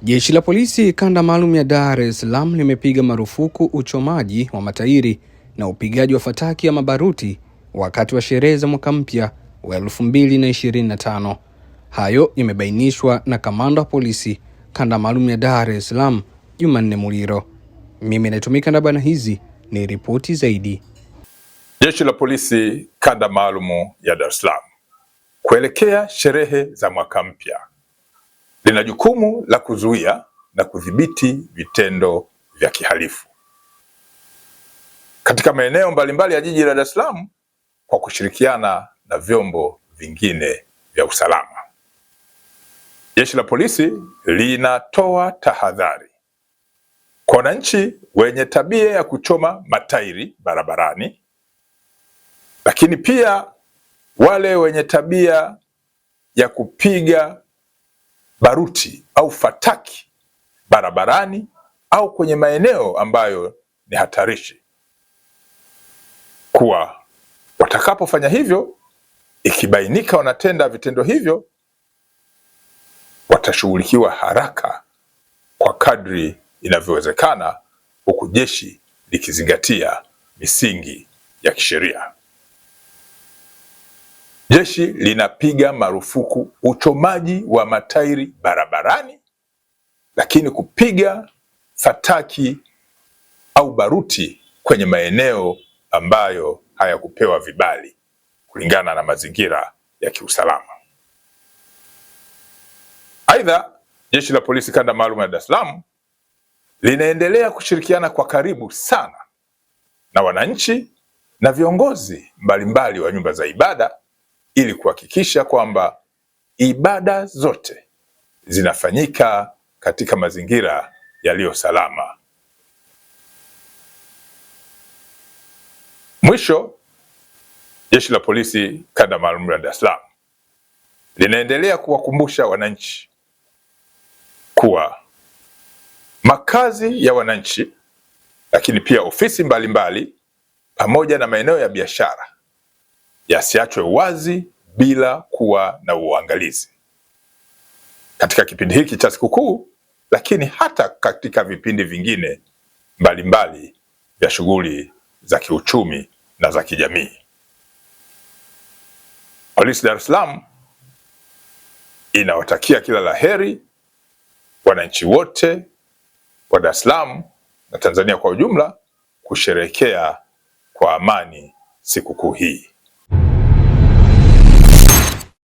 Jeshi la polisi kanda maalum ya Dar es Salaam limepiga marufuku uchomaji wa matairi na upigaji wa fataki ya mabaruti wakati wa sherehe za mwaka mpya wa 2025. Hayo yamebainishwa na kamanda wa polisi kanda maalum ya Dar es Salaam, Jumanne Muliro. Mimi natumika na bana, hizi ni ripoti zaidi. Jeshi la polisi kanda maalum ya Dar es Salaam kuelekea sherehe za mwaka mpya lina jukumu la kuzuia na kudhibiti vitendo vya kihalifu katika maeneo mbalimbali ya jiji la Dar es Salaam kwa kushirikiana na vyombo vingine vya usalama. Jeshi la polisi linatoa tahadhari kwa wananchi wenye tabia ya kuchoma matairi barabarani, lakini pia wale wenye tabia ya kupiga baruti au fataki barabarani au kwenye maeneo ambayo ni hatarishi, kuwa watakapofanya hivyo, ikibainika wanatenda vitendo hivyo, watashughulikiwa haraka kwa kadri inavyowezekana, huku jeshi likizingatia misingi ya kisheria. Jeshi linapiga marufuku uchomaji wa matairi barabarani, lakini kupiga fataki au baruti kwenye maeneo ambayo hayakupewa vibali kulingana na mazingira ya kiusalama. Aidha, jeshi la polisi kanda maalum ya Dar es Salaam linaendelea kushirikiana kwa karibu sana na wananchi na viongozi mbalimbali wa nyumba za ibada ili kuhakikisha kwamba ibada zote zinafanyika katika mazingira yaliyo salama. Mwisho, jeshi la polisi kanda maalum ya Dar es Salaam linaendelea kuwakumbusha wananchi kuwa makazi ya wananchi, lakini pia ofisi mbalimbali pamoja na maeneo ya biashara yasiachwe wazi bila kuwa na uangalizi katika kipindi hiki cha sikukuu, lakini hata katika vipindi vingine mbalimbali vya shughuli za kiuchumi na za kijamii. Polisi Dar es Salaam inawatakia kila laheri wananchi wote wa Dar es Salaam na Tanzania kwa ujumla kusherehekea kwa amani sikukuu hii.